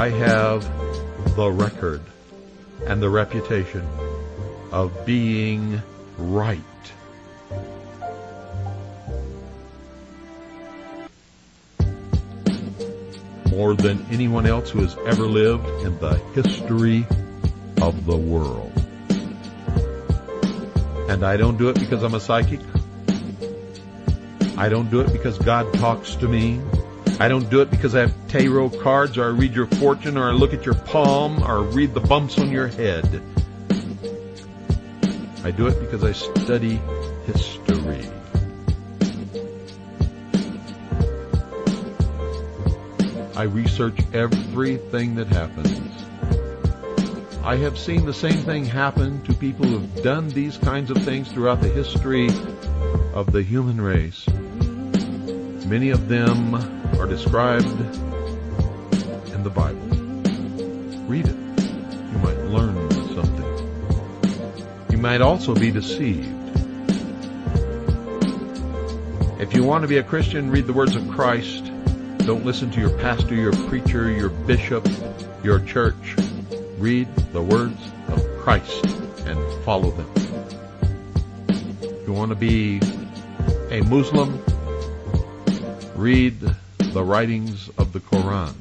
I have the record and the reputation of being right. More than anyone else who has ever lived in the history of the world. And I don't do it because I'm a psychic. I don't do it because God talks to me. I don't do it because I have tarot cards, or I read your fortune, or I look at your palm, or read the bumps on your head. I do it because I study history. I research everything that happens. I have seen the same thing happen to people who have done these kinds of things throughout the history of the human race. Many of them are described in the Bible. Read it. You might learn something. You might also be deceived. If you want to be a Christian, read the words of Christ. Don't listen to your pastor, your preacher, your bishop, your church. Read the words of Christ and follow them. If you want to be a Muslim, read the writings of the Quran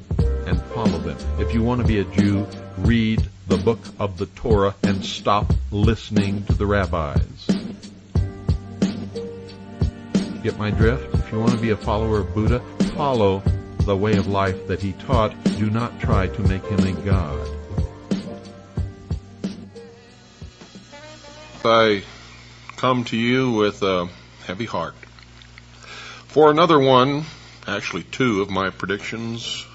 and follow them. If you want to be a Jew, read the book of the Torah and stop listening to the rabbis. Get my drift? If you want to be a follower of Buddha, follow the way of life that he taught. Do not try to make him a god. I come to you with a heavy heart. For another one, actually two of my predictions.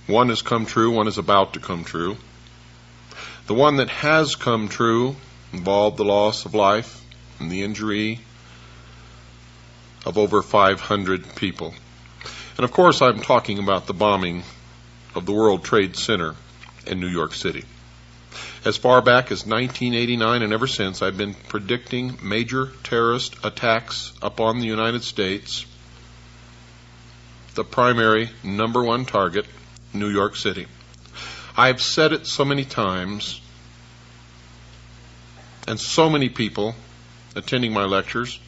One has come true, one is about to come true. The one that has come true involved the loss of life and the injury of over 500 people. And of course, I'm talking about the bombing of the World Trade Center in New York City. As far back as 1989 and ever since, I've been predicting major terrorist attacks upon the United States. The primary number one target, New York City. I've said it so many times, and so many people attending my lectures,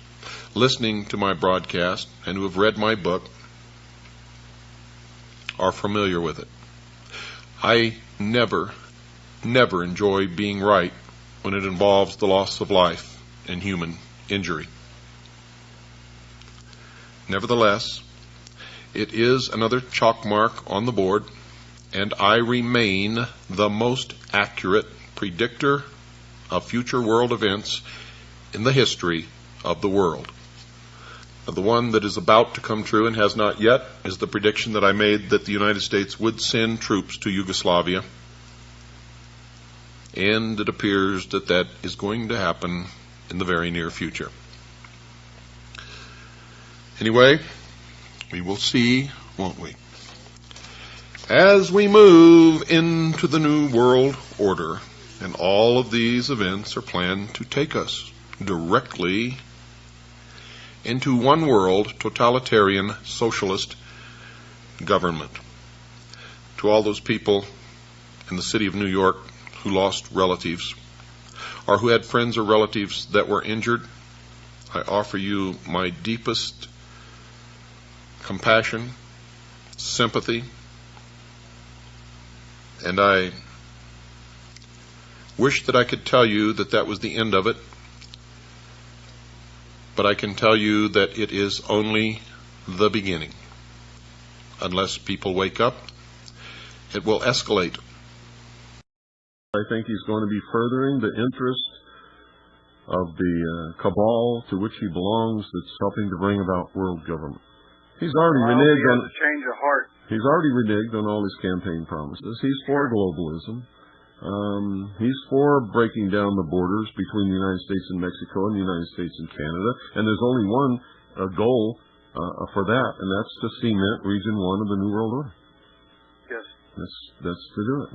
listening to my broadcast, and who have read my book are familiar with it. I never enjoy being right when it involves the loss of life and human injury. Nevertheless, it is another chalk mark on the board, and I remain the most accurate predictor of future world events in the history of the world. The one that is about to come true and has not yet is the prediction that I made that the United States would send troops to Yugoslavia. And it appears that that is going to happen in the very near future. Anyway, we will see, won't we? As we move into the new world order, and all of these events are planned to take us directly into one world totalitarian socialist government. To all those people in the city of New York who lost relatives, or who had friends or relatives that were injured, I offer you my deepest compassion, sympathy, and I wish that I could tell you that that was the end of it, but I can tell you that it is only the beginning. Unless people wake up, it will escalate. I think he's going to be furthering the interest of the cabal to which he belongs that's helping to bring about world government. He's already reneged on change of heart. He's already reneged on all his campaign promises. He's for globalism. He's for breaking down the borders between the United States and Mexico and the United States and Canada. And there's only one goal for that, and that's to cement Region 1 of the New World Order. Yes. That's to do it.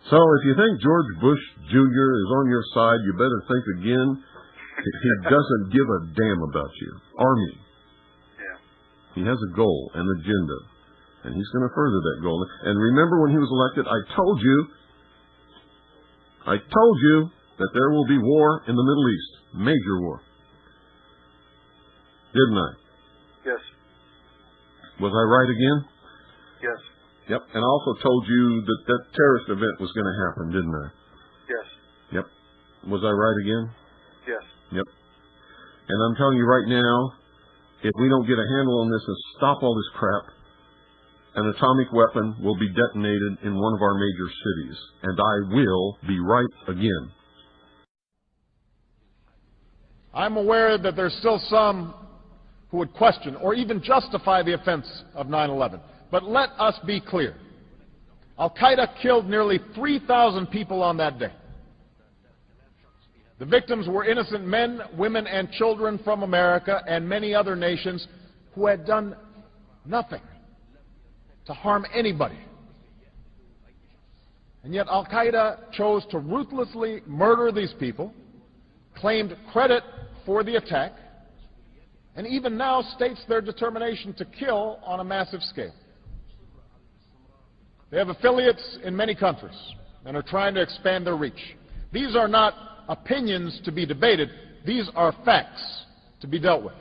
So if you think George Bush Jr. is on your side, you better think again. He doesn't give a damn about you or me. Yeah. He has a goal, an agenda. And he's going to further that goal. And remember when he was elected, I told you that there will be war in the Middle East. Major war. Didn't I? Yes. Was I right again? Yes. Yep. And I also told you that that terrorist event was going to happen, didn't I? Yes. Yep. Was I right again? Yes. Yep. And I'm telling you right now, if we don't get a handle on this and stop all this crap, an atomic weapon will be detonated in one of our major cities, and I will be right again. I'm aware that there's still some who would question or even justify the offense of 9/11. But let us be clear. Al-Qaeda killed nearly 3,000 people on that day. The victims were innocent men, women, and children from America and many other nations who had done nothing to harm anybody. And yet Al-Qaeda chose to ruthlessly murder these people, claimed credit for the attack, and even now states their determination to kill on a massive scale. They have affiliates in many countries and are trying to expand their reach. These are not opinions to be debated. These are facts to be dealt with.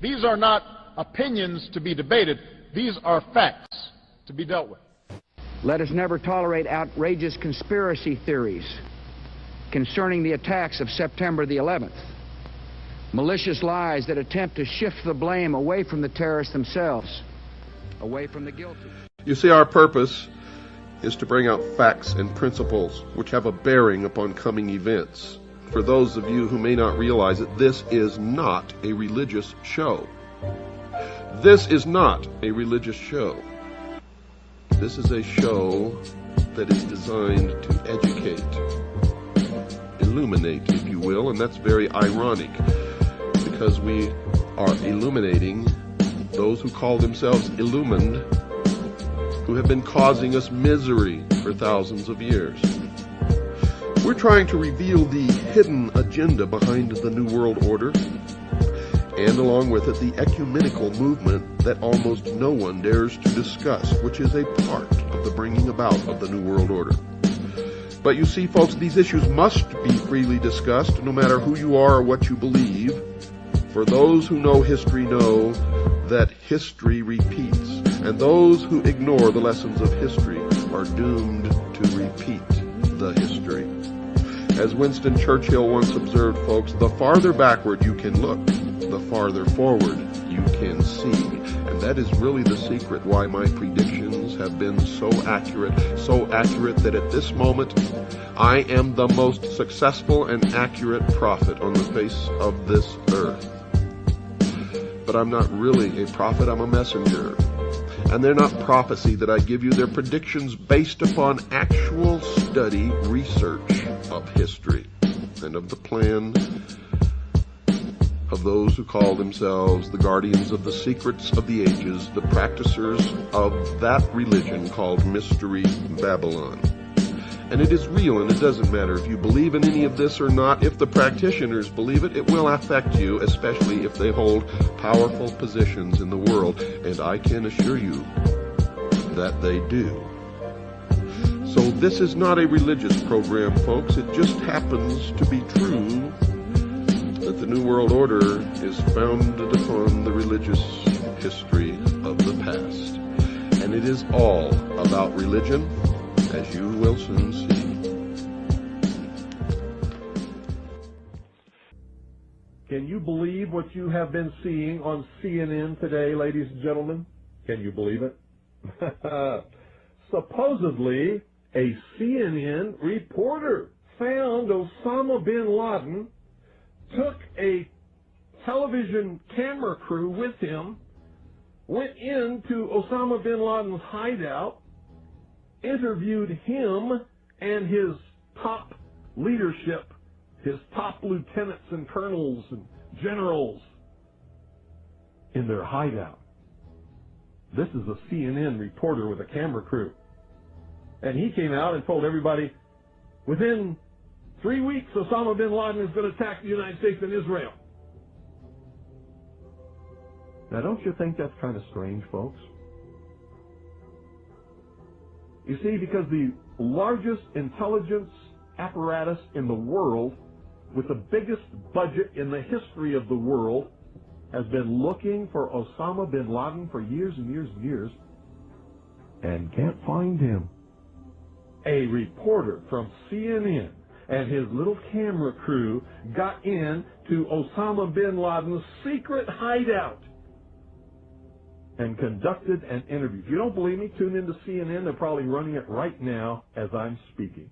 These are not opinions to be debated. These are facts to be dealt with. Let us never tolerate outrageous conspiracy theories concerning the attacks of September the 11th. Malicious lies that attempt to shift the blame away from the terrorists themselves, away from the guilty. You see, our purpose is to bring out facts and principles which have a bearing upon coming events. For those of you who may not realize it, this is not a religious show. This is not a religious show. This is a show that is designed to educate, illuminate, if you will, and that's very ironic because we are illuminating those who call themselves illumined, who have been causing us misery for thousands of years. We're trying to reveal the hidden agenda behind the New World Order, and along with it, the ecumenical movement that almost no one dares to discuss, which is a part of the bringing about of the New World Order. But you see, folks, these issues must be freely discussed, no matter who you are or what you believe. For those who know history know that history repeats, and those who ignore the lessons of history are doomed to repeat the history. As Winston Churchill once observed, folks, the farther backward you can look, the farther forward you can see. And that is really the secret why my predictions have been so accurate that at this moment I am the most successful and accurate prophet on the face of this earth. But I'm not really a prophet, I'm a messenger. And they're not prophecy that I give you, they're predictions based upon actual study, research of history and of the plan of those who call themselves the guardians of the secrets of the ages, the practicers of that religion called Mystery Babylon. And it is real, and it doesn't matter if you believe in any of this or not. If the practitioners believe it, it will affect you, especially if they hold powerful positions in the world, and I can assure you that they do. So this is not a religious program, folks. It just happens to be true that the New World Order is founded upon the religious history of the past. And it is all about religion, as you will soon see. Can you believe what you have been seeing on CNN today, ladies and gentlemen? Can you believe it? Supposedly, a CNN reporter found Osama bin Laden, took a television camera crew with him, went into Osama bin Laden's hideout, interviewed him and his top leadership, his top lieutenants and colonels and generals in their hideout. This is a CNN reporter with a camera crew. And he came out and told everybody, within 3 weeks, Osama bin Laden is going to attack the United States and Israel. Now, don't you think that's kind of strange, folks? You see, because the largest intelligence apparatus in the world, with the biggest budget in the history of the world, has been looking for Osama bin Laden for years and years and years, and can't find him. A reporter from CNN and his little camera crew got in to Osama bin Laden's secret hideout and conducted an interview. If you don't believe me, tune into CNN. They're probably running it right now as I'm speaking.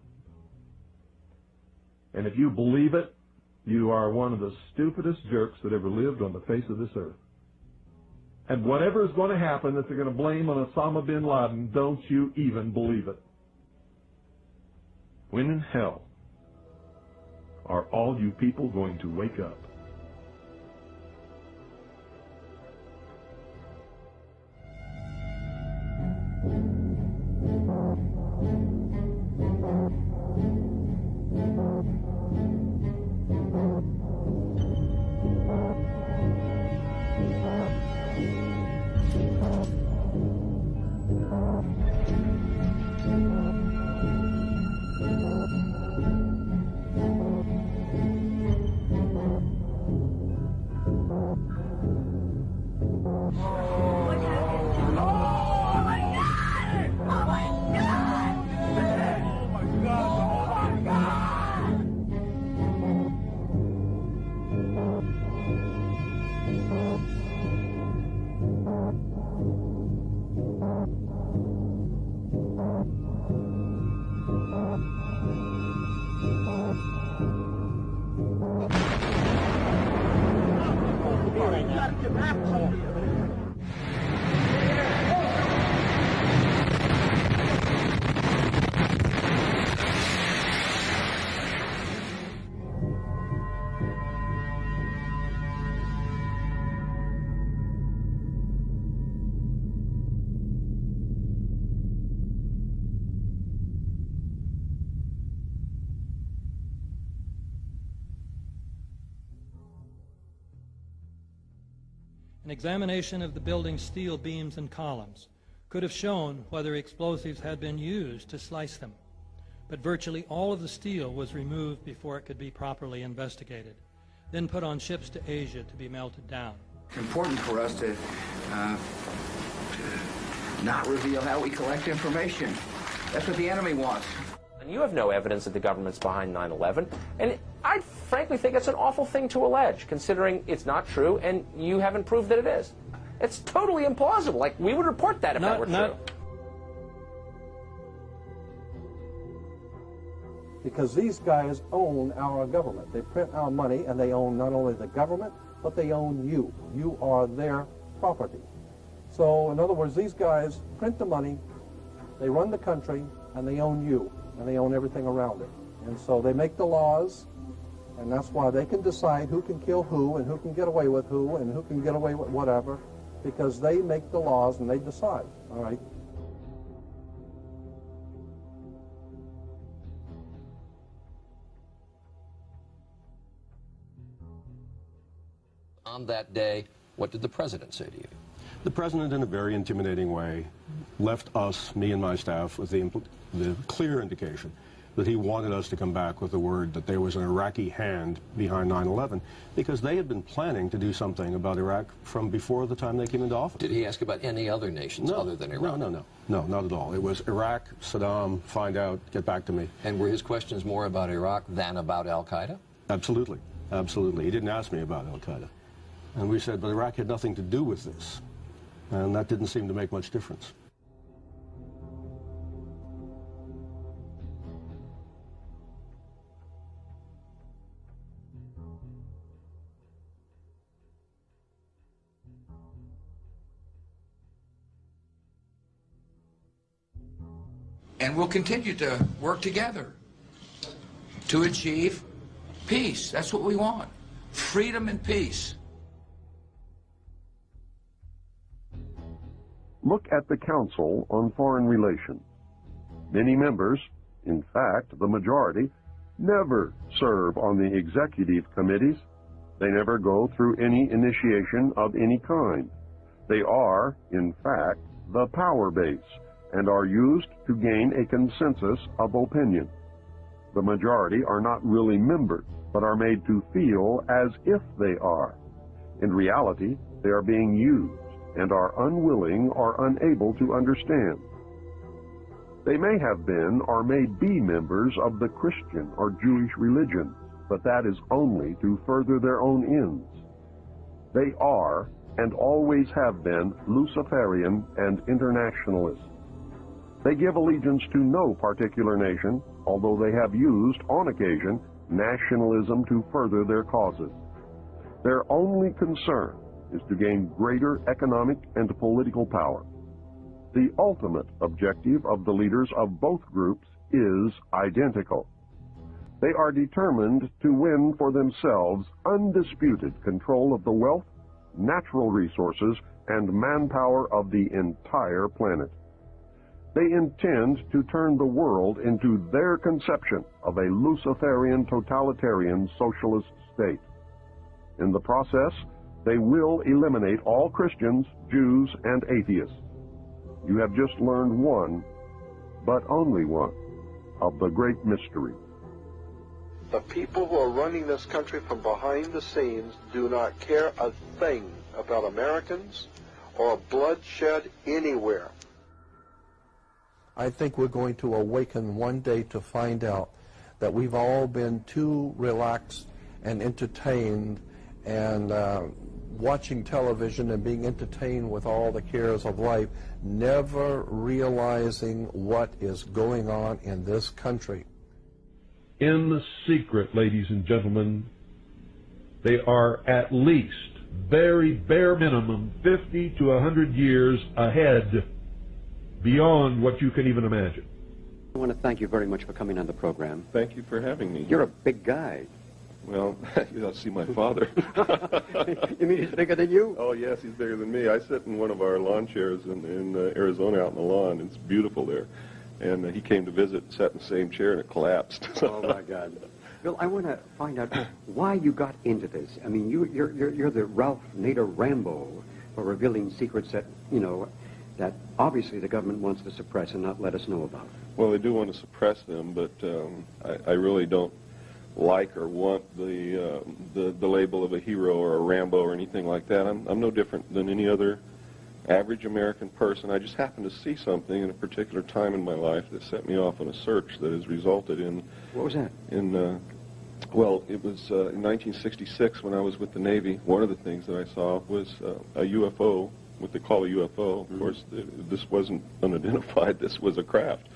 And if you believe it, you are one of the stupidest jerks that ever lived on the face of this earth. And whatever is going to happen that they're going to blame on Osama bin Laden, don't you even believe it. When in hell are all you people going to wake up? An examination of the building's steel beams and columns could have shown whether explosives had been used to slice them, but virtually all of the steel was removed before it could be properly investigated, then put on ships to Asia to be melted down. It's important for us to not reveal how we collect information. That's what the enemy wants. And you have no evidence that the government's behind 9/11, and I frankly think it's an awful thing to allege, considering it's not true, and you haven't proved that it is. It's totally implausible. Like, we would report that if that were true. Because these guys own our government. They print our money, and they own not only the government, but they own you. You are their property. So, in other words, these guys print the money, they run the country, and they own you, and they own everything around it. And so they make the laws, and that's why they can decide who can kill who, and who can get away with who, and who can get away with whatever, because they make the laws and they decide, all right? On that day, what did the president say to you? The president, in a very intimidating way, left us, me and my staff, with the clear indication that he wanted us to come back with the word that there was an Iraqi hand behind 9/11, because they had been planning to do something about Iraq from before the time they came into office. Did he ask about any other nations other than Iraq? No, not at all. It was Iraq, Saddam, find out, get back to me. And were his questions more about Iraq than about al-Qaeda? Absolutely, absolutely. He didn't ask me about al-Qaeda. And we said, but Iraq had nothing to do with this. And that didn't seem to make much difference. And we'll continue to work together to achieve peace. That's what we want. Freedom and peace. Look at the Council on Foreign Relations. Many members, in fact, the majority, never serve on the executive committees. They never go through any initiation of any kind. They are, in fact, the power base, and are used to gain a consensus of opinion. The majority are not really members, but are made to feel as if they are. In reality, they are being used and are unwilling or unable to understand. They may have been or may be members of the Christian or Jewish religion, but that is only to further their own ends. They are and always have been Luciferian and internationalist. They give allegiance to no particular nation, although they have used, on occasion, nationalism to further their causes. Their only concern is to gain greater economic and political power. The ultimate objective of the leaders of both groups is identical. They are determined to win for themselves undisputed control of the wealth, natural resources, and manpower of the entire planet. They intend to turn the world into their conception of a Luciferian totalitarian socialist state. In the process, they will eliminate all Christians, Jews, and atheists. You have just learned one, but only one, of the great mystery. The people who are running this country from behind the scenes do not care a thing about Americans or bloodshed anywhere. I think we're going to awaken one day to find out that we've all been too relaxed and entertained and watching television and being entertained with all the cares of life, never realizing what is going on in this country. In the secret, ladies and gentlemen, they are at least, very bare minimum, 50 to 100 years ahead, beyond what you can even imagine. I want to thank you very much for coming on the program. Thank you for having me. You're a big guy. Well, you ought to see my father. You mean he's bigger than you? Oh, yes, he's bigger than me. I sit in one of our lawn chairs in Arizona out in the lawn. It's beautiful there. And he came to visit, sat in the same chair, and it collapsed. Oh, my God. Bill, I want to find out why you got into this. I mean, you're the Ralph Nader Rambo for revealing secrets that, you know, that obviously the government wants to suppress and not let us know about. Well, they do want to suppress them, but I really don't like or want the label of a hero or a Rambo or anything like that. I'm no different than any other average American person. I just happened to see something in a particular time in my life that set me off on a search that has resulted in... What was that? Well, it was in 1966 when I was with the Navy. One of the things that I saw was a UFO, what they call a UFO. Of course, this wasn't unidentified. This was a craft.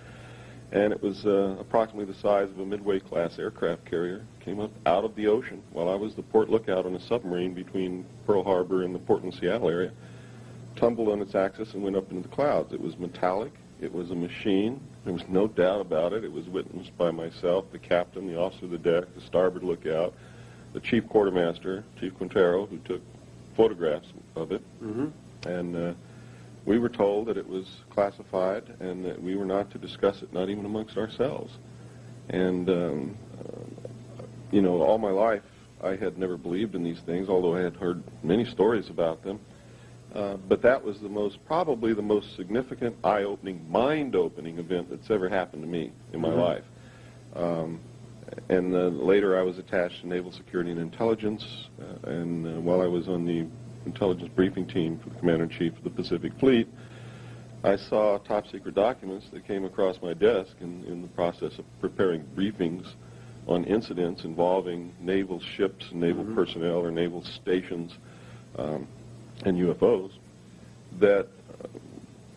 And it was approximately the size of a Midway-class aircraft carrier. Came up out of the ocean while I was the port lookout on a submarine between Pearl Harbor and the Portland-Seattle area. Tumbled on its axis and went up into the clouds. It was metallic. It was a machine. There was no doubt about it. It was witnessed by myself, the captain, the officer of the deck, the starboard lookout, the chief quartermaster, Chief Quintero, who took photographs of it. And we were told that it was classified and that we were not to discuss it, not even amongst ourselves. And, you know, all my life I had never believed in these things, although I had heard many stories about them. But that was probably the most significant, eye-opening, mind-opening event that's ever happened to me in my life. And later I was attached to Naval Security and Intelligence, and while I was on the intelligence briefing team for the Commander-in-Chief of the Pacific Fleet, I saw top-secret documents that came across my desk in the process of preparing briefings on incidents involving naval ships, naval personnel, or naval stations, and UFOs that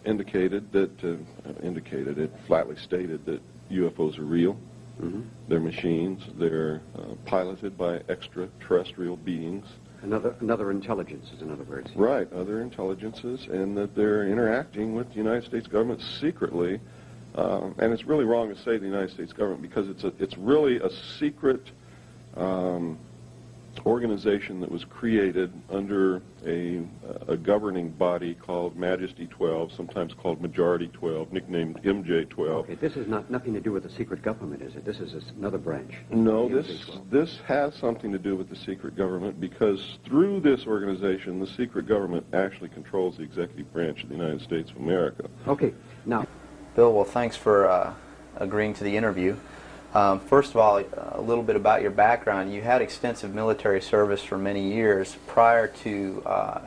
it flatly stated that UFOs are real. They're machines. They're piloted by extraterrestrial beings. Another intelligences, in other words. Right, other intelligences, and that they're interacting with the United States government secretly. And it's really wrong to say the United States government because it's really a secret organization that was created under a governing body called Majesty 12, sometimes called Majority 12, nicknamed MJ-12. Okay, this is nothing to do with the secret government, is it? This is another branch. No, this has something to do with the secret government because through this organization, the secret government actually controls the executive branch of the United States of America. Okay, now, Bill, well, thanks for agreeing to the interview. First of all, a little bit about your background. You had extensive military service for many years prior to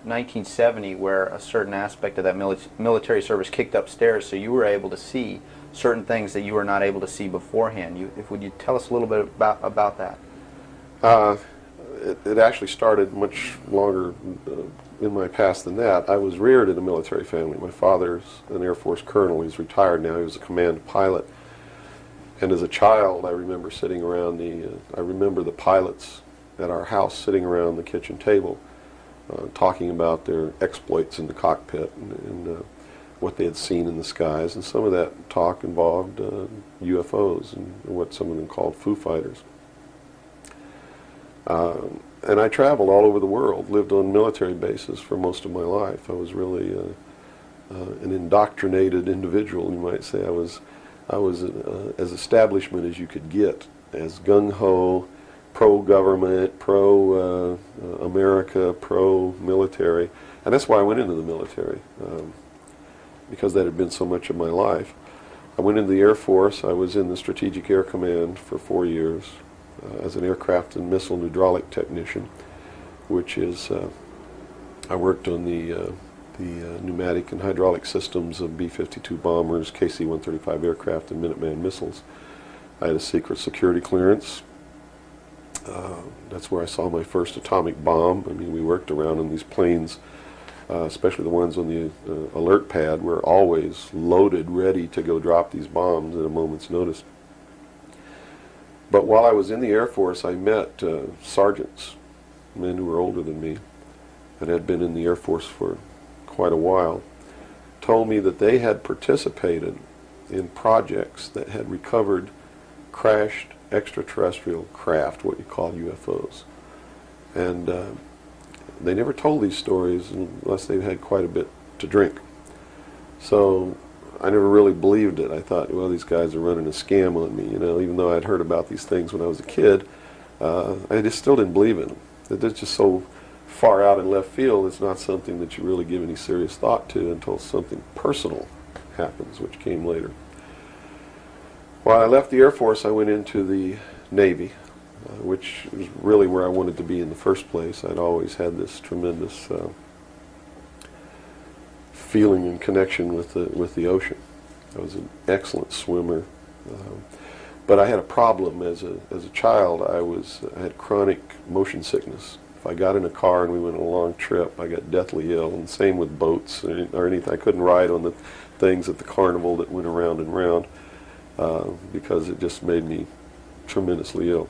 1970, where a certain aspect of that military service kicked upstairs, so you were able to see certain things that you were not able to see beforehand. Would you tell us a little bit about that? It actually started much longer in my past than that. I was reared in a military family. My father's an Air Force colonel. He's retired now. He was a command pilot. And as a child, I remember sitting around I remember the pilots at our house sitting around the kitchen table talking about their exploits in the cockpit and what they had seen in the skies. And some of that talk involved UFOs and what some of them called Foo Fighters. And I traveled all over the world, lived on military bases for most of my life. I was really an indoctrinated individual, you might say. I was as establishment as you could get, as gung-ho, pro-government, pro-America, pro-military. And that's why I went into the military, because that had been so much of my life. I went into the Air Force. I was in the Strategic Air Command for 4 years as an aircraft and missile and hydraulic technician, which is, I worked on the pneumatic and hydraulic systems of B-52 bombers, KC-135 aircraft, and Minuteman missiles. I had a secret security clearance. That's where I saw my first atomic bomb. I mean, we worked around on these planes, especially the ones on the alert pad, were always loaded, ready to go drop these bombs at a moment's notice. But while I was in the Air Force, I met sergeants, men who were older than me, and had been in the Air Force for quite a while, told me that they had participated in projects that had recovered crashed extraterrestrial craft, what you call UFOs. And they never told these stories unless they had quite a bit to drink. So I never really believed it. I thought, well, these guys are running a scam on me, you know, even though I'd heard about these things when I was a kid. I just still didn't believe in them. They're just so far out in left field, it's not something that you really give any serious thought to until something personal happens, which came later. While I left the Air Force, I went into the Navy, which is really where I wanted to be in the first place. I'd always had this tremendous feeling and connection with the ocean. I was an excellent swimmer, but I had a problem as a child. I had chronic motion sickness. If I got in a car and we went on a long trip, I got deathly ill, and same with boats or anything. I couldn't ride on the things at the carnival that went around and round because it just made me tremendously ill.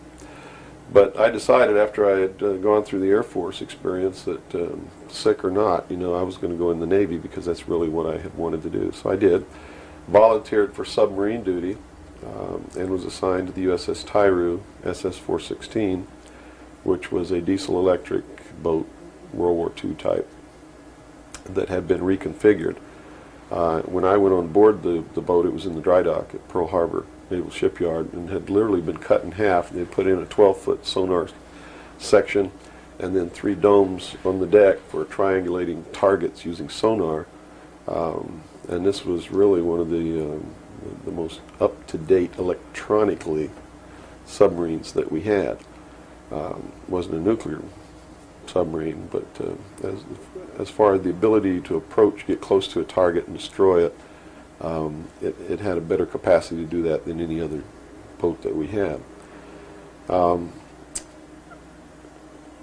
But I decided after I had gone through the Air Force experience that sick or not, you know, I was going to go in the Navy because that's really what I had wanted to do. So I did. Volunteered for submarine duty and was assigned to the USS Tyru, SS-416, which was a diesel-electric boat, World War II type, that had been reconfigured. When I went on board the boat, it was in the dry dock at Pearl Harbor Naval Shipyard and had literally been cut in half. They put in a 12-foot sonar section and then 3 domes on the deck for triangulating targets using sonar. And this was really one of the most up-to-date electronically submarines that we had. Wasn't a nuclear submarine, but as far as the ability to approach, get close to a target and destroy it, it had a better capacity to do that than any other boat that we had.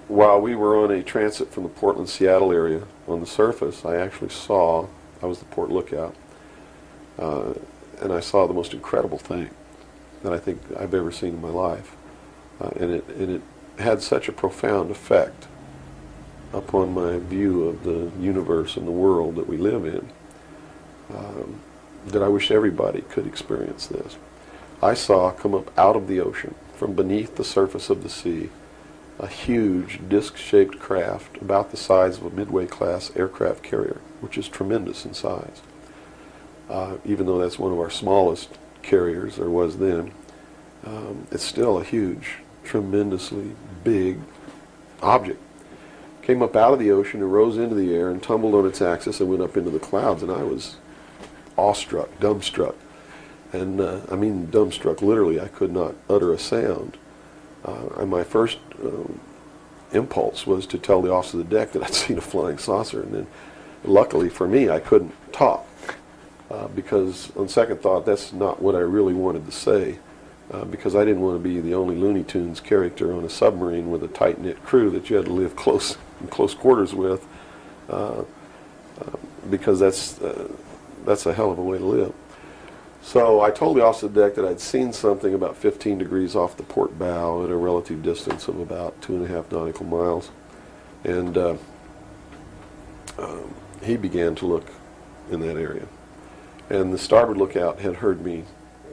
While we were on a transit from the Portland-Seattle area on the surface, I actually saw, I was the port lookout, and I saw the most incredible thing that I think I've ever seen in my life. And it had such a profound effect upon my view of the universe and the world that we live in that I wish everybody could experience this. I saw come up out of the ocean, from beneath the surface of the sea, a huge disc-shaped craft about the size of a Midway-class aircraft carrier, which is tremendous in size. Even though that's one of our smallest carriers, there was then, it's still a huge, tremendously big object. Came up out of the ocean and rose into the air and tumbled on its axis and went up into the clouds, and I was awestruck, dumbstruck. And I mean, dumbstruck, literally, I could not utter a sound. And my first impulse was to tell the officer of the deck that I'd seen a flying saucer, and then luckily for me I couldn't talk because on second thought that's not what I really wanted to say, because I didn't want to be the only Looney Tunes character on a submarine with a tight-knit crew that you had to live in close quarters with, because that's a hell of a way to live. So I told the officer of the deck that I'd seen something about 15 degrees off the port bow at a relative distance of about 2.5 nautical miles. And he began to look in that area. And the starboard lookout had heard me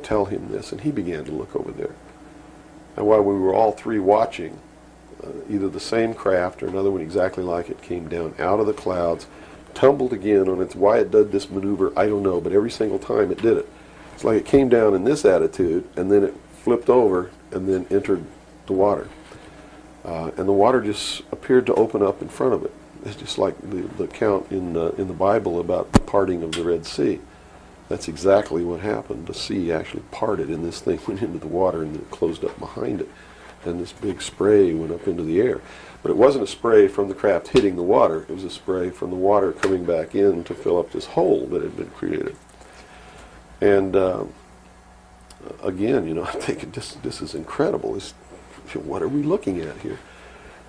tell him this, and he began to look over there. And while we were all three watching, either the same craft or another one exactly like it came down out of the clouds, tumbled again on its, why it did this maneuver, I don't know, but every single time it did it. It's like it came down in this attitude, and then it flipped over, and then entered the water. And the water just appeared to open up in front of it. It's just like the account in the Bible about the parting of the Red Sea. That's exactly what happened. The sea actually parted, and this thing went into the water, and then it closed up behind it. And this big spray went up into the air. But it wasn't a spray from the craft hitting the water. It was a spray from the water coming back in to fill up this hole that had been created. And again, you know, I'm thinking, this is incredible. What are we looking at here?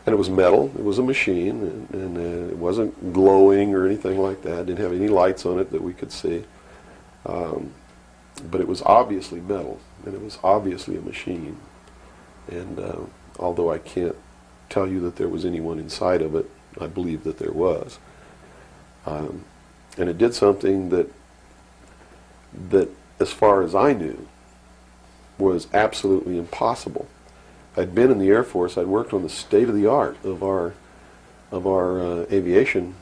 And it was metal. It was a machine, and it wasn't glowing or anything like that. It didn't have any lights on it that we could see. But it was obviously metal, and it was obviously a machine. And although I can't tell you that there was anyone inside of it, I believe that there was. And it did something that, as far as I knew, was absolutely impossible. I'd been in the Air Force. I'd worked on the state-of-the-art of our aviation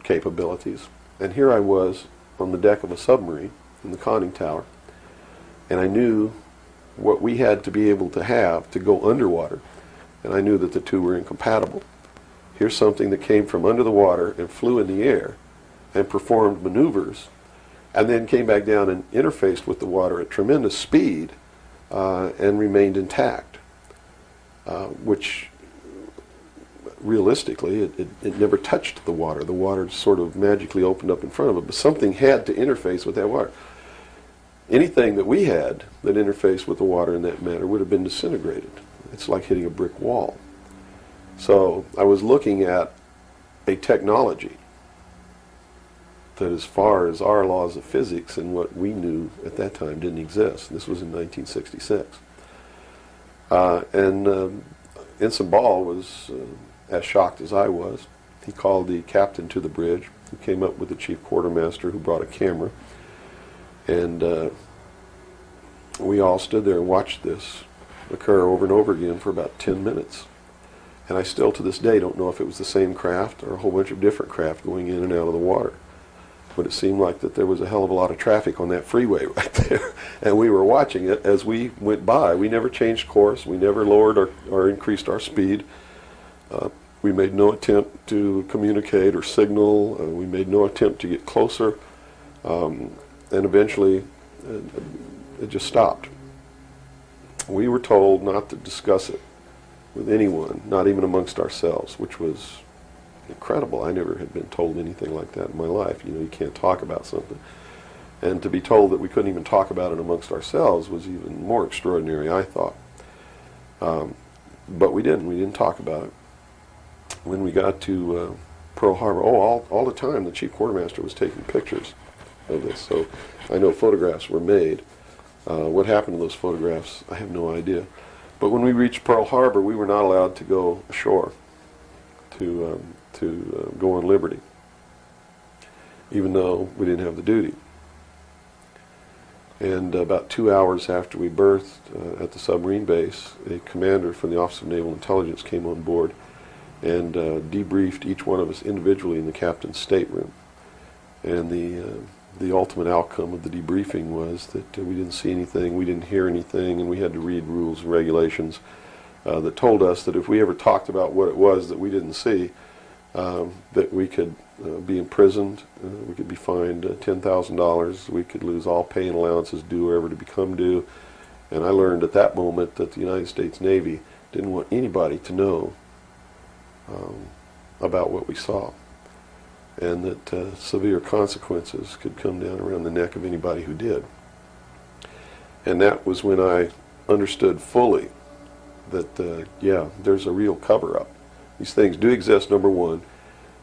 capabilities, and here I was on the deck of a submarine in the conning tower, and I knew what we had to be able to have to go underwater, and I knew that the two were incompatible. Here's something that came from under the water and flew in the air and performed maneuvers, and then came back down and interfaced with the water at tremendous speed and remained intact, which realistically it never touched the water. The water sort of magically opened up in front of it, but something had to interface with that water. Anything that we had that interfaced with the water in that manner would have been disintegrated. It's like hitting a brick wall. So I was looking at a technology that, as far as our laws of physics and what we knew at that time, didn't exist. This was in 1966. Ensign Ball was as shocked as I was. He called the captain to the bridge, who came up with the chief quartermaster, who brought a camera. And we all stood there and watched this occur over and over again for about 10 minutes. And I still, to this day, don't know if it was the same craft or a whole bunch of different craft going in and out of the water. But it seemed like that there was a hell of a lot of traffic on that freeway right there. And we were watching it as we went by. We never changed course. We never lowered or increased our speed. We made no attempt to communicate or signal. We made no attempt to get closer. And eventually, it just stopped. We were told not to discuss it with anyone, not even amongst ourselves, which was incredible. I never had been told anything like that in my life. You know, you can't talk about something. And to be told that we couldn't even talk about it amongst ourselves was even more extraordinary, I thought. But we didn't. We didn't talk about it. When we got to Pearl Harbor, all the time the chief quartermaster was taking pictures of this. So I know photographs were made. What happened to those photographs, I have no idea. But when we reached Pearl Harbor, we were not allowed to go ashore to go on liberty, even though we didn't have the duty. And about 2 hours after we berthed at the submarine base, a commander from the Office of Naval Intelligence came on board and debriefed each one of us individually in the captain's stateroom. And the ultimate outcome of the debriefing was that we didn't see anything, we didn't hear anything, and we had to read rules and regulations that told us that if we ever talked about what it was that we didn't see, that we could be imprisoned, we could be fined $10,000, we could lose all pay and allowances due or ever to become due. And I learned at that moment that the United States Navy didn't want anybody to know about what we saw, and that severe consequences could come down around the neck of anybody who did. And that was when I understood fully that, yeah, there's a real cover-up. These things do exist, number one,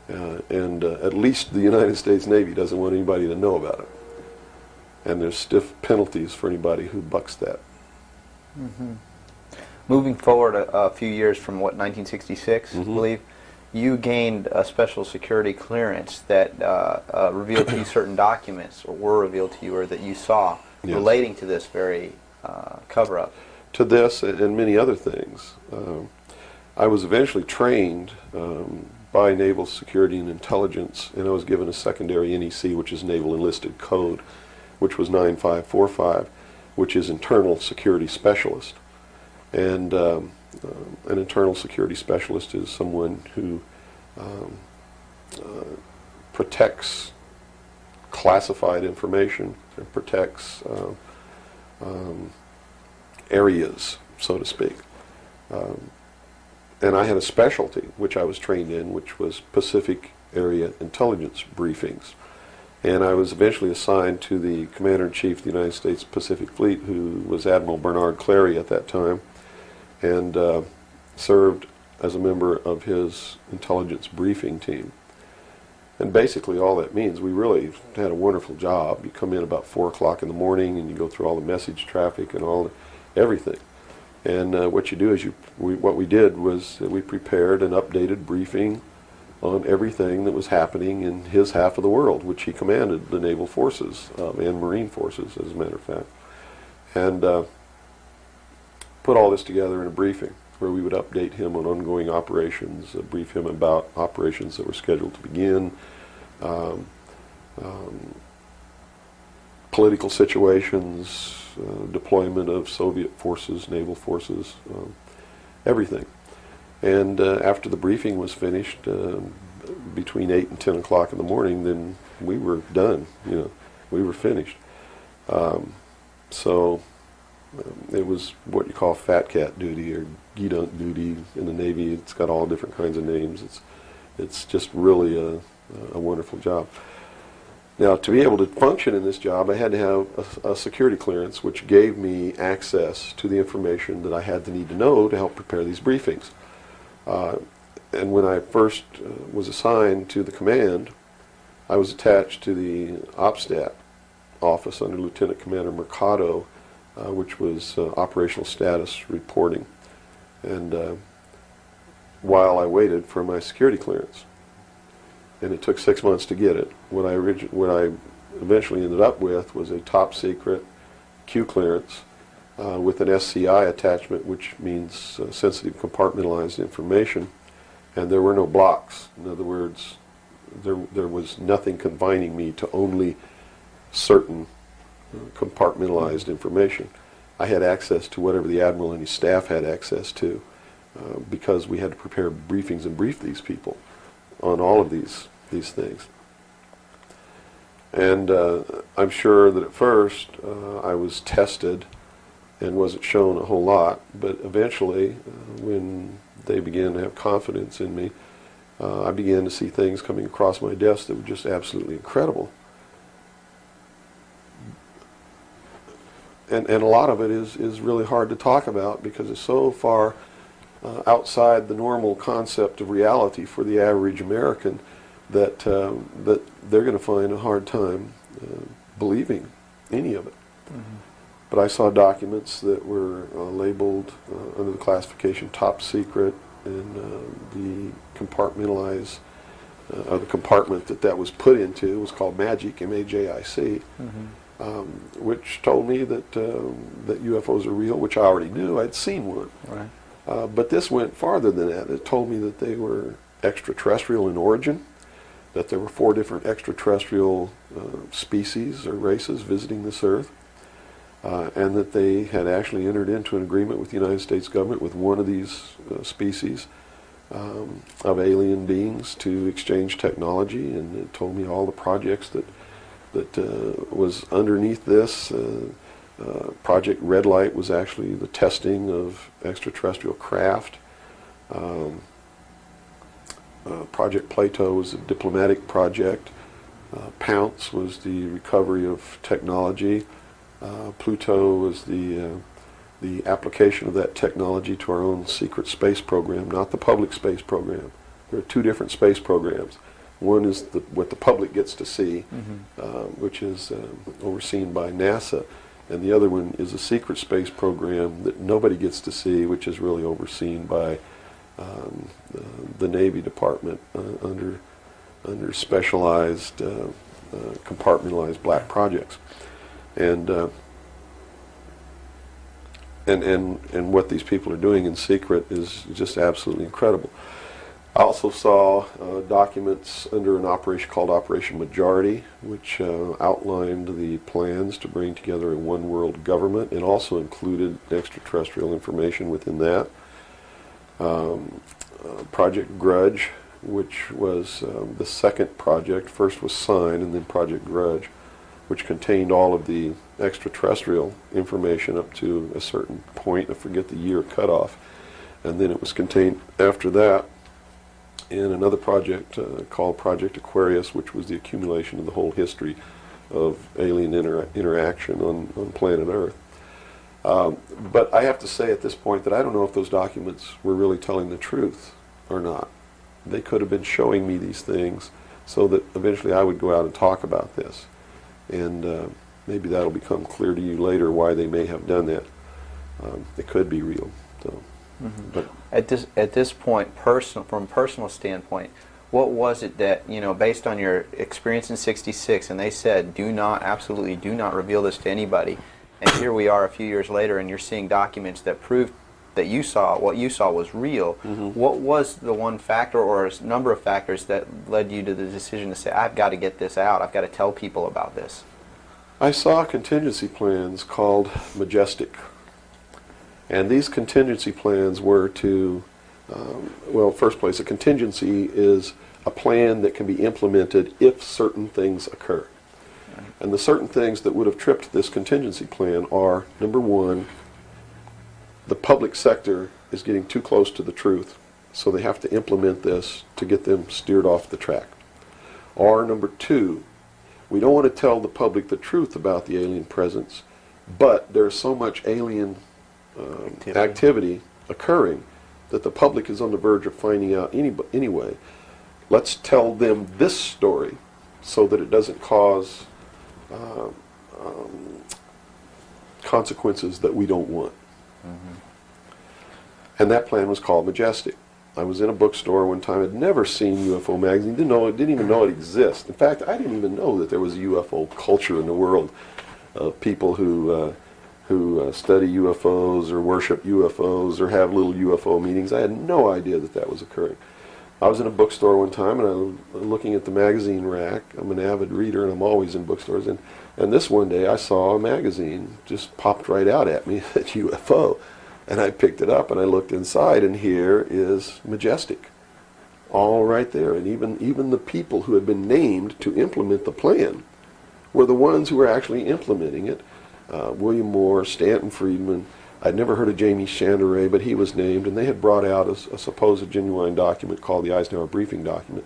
and at least the United States Navy doesn't want anybody to know about it. And there's stiff penalties for anybody who bucks that. Mm-hmm. Moving forward a few years from, what, 1966, I believe, you gained a special security clearance that revealed to you certain documents, or were revealed to you, or that you saw, relating to this very cover-up. To this and many other things. I was eventually trained by Naval Security and Intelligence, and I was given a secondary NEC, which is Naval Enlisted Code, which was 9545, which is Internal Security Specialist. And an internal security specialist is someone who protects classified information and protects areas, so to speak. And I had a specialty, which I was trained in, which was Pacific Area Intelligence Briefings. And I was eventually assigned to the Commander-in-Chief of the United States Pacific Fleet, who was Admiral Bernard Clary at that time, and served as a member of his intelligence briefing team. And basically all that means, we really had a wonderful job. You come in about 4 o'clock in the morning and you go through all the message traffic and everything. And what you do is what we did was we prepared an updated briefing on everything that was happening in his half of the world, which he commanded the naval forces and marine forces, as a matter of fact. And put all this together in a briefing where we would update him on ongoing operations, brief him about operations that were scheduled to begin, political situations, deployment of Soviet forces, naval forces, everything. And after the briefing was finished, between 8 and 10 o'clock in the morning, then we were done. We were finished. So it was what you call fat cat duty or gedunk duty in the Navy. It's got all different kinds of names. It's just really a wonderful job. Now, to be able to function in this job, I had to have a security clearance, which gave me access to the information that I had the need to know to help prepare these briefings. And when I first was assigned to the command, I was attached to the OPSTAT office under Lieutenant Commander Mercado, which was operational status reporting, and while I waited for my security clearance. And it took 6 months to get it. What I eventually ended up with was a top secret Q clearance with an SCI attachment, which means sensitive compartmentalized information, and there were no blocks. In other words, there was nothing confining me to only certain compartmentalized information. I had access to whatever the Admiral and his staff had access to, because we had to prepare briefings and brief these people on all of these things. And I'm sure that at first I was tested and wasn't shown a whole lot, but eventually when they began to have confidence in me, I began to see things coming across my desk that were just absolutely incredible. And a lot of it is really hard to talk about because it's so far outside the normal concept of reality for the average American that they're going to find a hard time believing any of it. Mm-hmm. But I saw documents that were labeled under the classification top secret, and the compartmentalized, the compartment that was put into was called MAJIC, M-A-J-I-C, which told me that UFOs are real, which I already knew. I'd seen one. Right. But this went farther than that. It told me that they were extraterrestrial in origin, that there were 4 different extraterrestrial species or races visiting this Earth, and that they had actually entered into an agreement with the United States government with one of these species of alien beings to exchange technology, and it told me all the projects that was underneath this. Project Red Light was actually the testing of extraterrestrial craft. Project Plato was a diplomatic project. Pounce was the recovery of technology. Pluto was the application of that technology to our own secret space program, not the public space program. There are two different space programs. One is what the public gets to see, which is overseen by NASA, and the other one is a secret space program that nobody gets to see, which is really overseen by the Navy Department under specialized, compartmentalized black projects, and what these people are doing in secret is just absolutely incredible. I also saw documents under an operation called Operation Majority, which outlined the plans to bring together a one-world government, and also included extraterrestrial information within that. Project Grudge, which was the second project. First was Sign, and then Project Grudge, which contained all of the extraterrestrial information up to a certain point. I forget the year cutoff. And then it was contained after that in another project called Project Aquarius, which was the accumulation of the whole history of alien interaction on planet Earth. But I have to say at this point that I don't know if those documents were really telling the truth or not. They could have been showing me these things so that eventually I would go out and talk about this. And maybe that'll become clear to you later why they may have done that. It could be real. So, but at this point, from a personal standpoint, what was it that, based on your experience in '66, and they said, absolutely do not reveal this to anybody, and here we are a few years later, and you're seeing documents that prove that what you saw was real. What was the one factor or a number of factors that led you to the decision to say, I've got to get this out, I've got to tell people about this? I saw contingency plans called Majestic. And these contingency plans were to, first place, a contingency is a plan that can be implemented if certain things occur. And the certain things that would have tripped this contingency plan are, number one, the public sector is getting too close to the truth, so they have to implement this to get them steered off the track. Or number two, we don't want to tell the public the truth about the alien presence, but there's so much alien activity occurring that the public is on the verge of finding out anyway. Let's tell them this story so that it doesn't cause consequences that we don't want. And that plan was called Majestic. I was in a bookstore one time. I'd never seen UFO magazine. Didn't even know it existed. In fact, I didn't even know that there was a UFO culture in the world of people who study UFOs or worship UFOs or have little UFO meetings. I had no idea that that was occurring. I was in a bookstore one time, and I was looking at the magazine rack. I'm an avid reader, and I'm always in bookstores. And this one day, I saw a magazine just popped right out at me, at UFO. And I picked it up, and I looked inside, and here is Majestic, all right there. And even the people who had been named to implement the plan were the ones who were actually implementing it. William Moore, Stanton Friedman. I'd never heard of Jamie Chandoray, but he was named, and they had brought out a supposed genuine document called the Eisenhower Briefing document,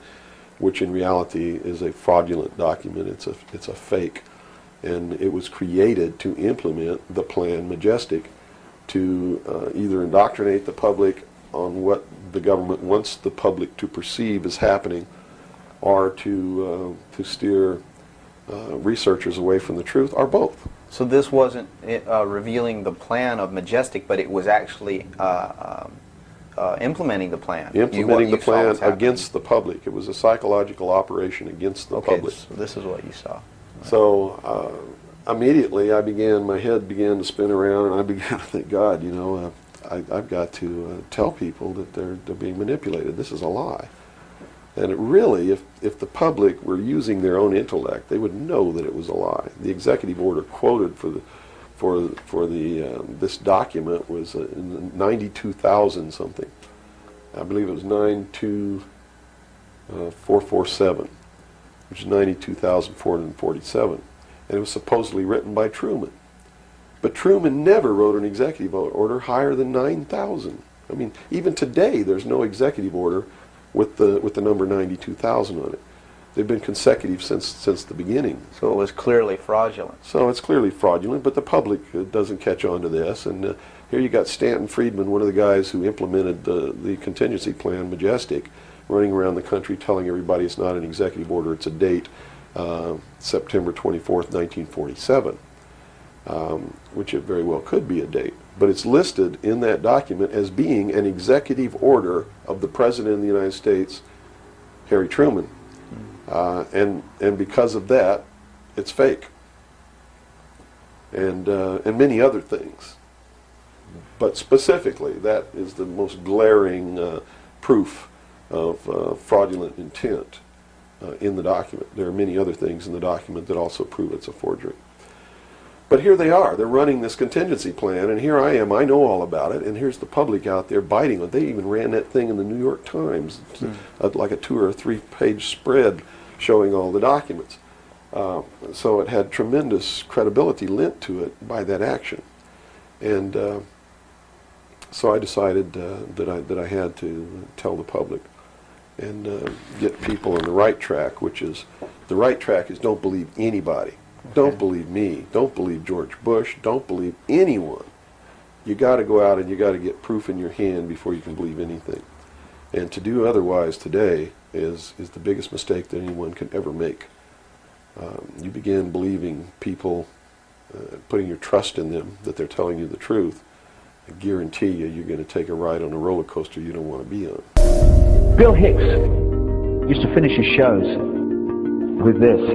which in reality is a fraudulent document. It's a fake, and it was created to implement the plan Majestic, to either indoctrinate the public on what the government wants the public to perceive as happening, or to steer researchers away from the truth, or both. So this wasn't revealing the plan of Majestic, but it was actually implementing the plan. Implementing the plan against the public. It was a psychological operation against the public. So this is what you saw. Right. So immediately my head began to spin around, and I began to think, God, I've got to tell people that they're being manipulated. This is a lie. And it really, if the public were using their own intellect, they would know that it was a lie. The executive order quoted for this document was 92,000 something. I believe it was 92447, which is 92,447. And it was supposedly written by Truman. But Truman never wrote an executive order higher than 9,000. I mean, even today, there's no executive order with the number 92,000 on it. They've been consecutive since the beginning. So it was clearly fraudulent. So it's clearly fraudulent, but the public doesn't catch on to this. And here you got Stanton Friedman, one of the guys who implemented the contingency plan, Majestic, running around the country telling everybody it's not an executive order, it's a date, September 24th, 1947, which it very well could be a date. But it's listed in that document as being an executive order of the President of the United States, Harry Truman. And because of that, it's fake. And many other things. But specifically, that is the most glaring proof of fraudulent intent in the document. There are many other things in the document that also prove it's a forgery. But here they are. They're running this contingency plan, and here I am. I know all about it, and here's the public out there biting it. They even ran that thing in the New York Times, like a 2 or 3 page spread showing all the documents. So it had tremendous credibility lent to it by that action. And so I decided that I had to tell the public and get people on the right track, which is, the right track is don't believe anybody. Don't believe me. Don't believe George Bush. Don't believe anyone. You got to go out and you got to get proof in your hand before you can believe anything. And to do otherwise today is the biggest mistake that anyone can ever make. You begin believing people, putting your trust in them, that they're telling you the truth. I guarantee you're going to take a ride on a roller coaster you don't want to be on. Bill Hicks used to finish his shows with this.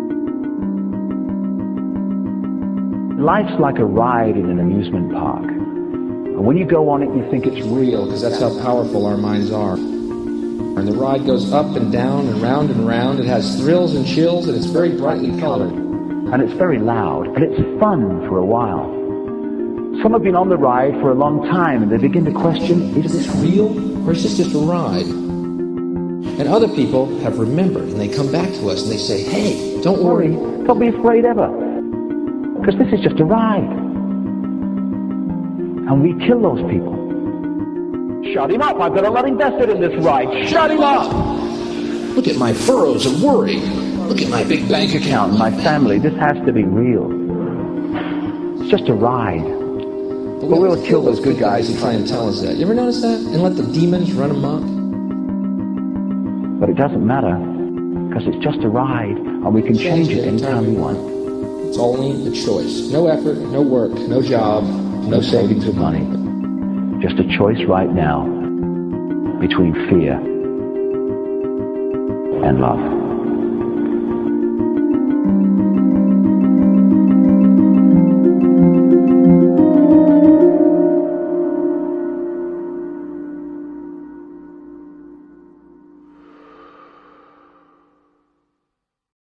Life's like a ride in an amusement park. And when you go on it, you think it's real, because that's how powerful our minds are. And the ride goes up and down and round and round. It has thrills and chills, and it's very brightly colored. And it's very loud, and it's fun for a while. Some have been on the ride for a long time, and they begin to question, is this real, or is this just a ride? And other people have remembered, and they come back to us, and they say, hey, don't worry, don't be afraid ever, because this is just a ride. And we kill those people. Shut him up. I've got a lot invested in this ride. Shut him up. Look at my furrows of worry. Look at my big bank account and my family. This has to be real. It's just a ride. But we'll kill those good guys who try and tell us that. You ever notice that? And let the demons run amok? But it doesn't matter, because it's just a ride, and we can change it anytime we want. It's only a choice. No effort, no work, no job, no savings of money. Just a choice right now between fear and love.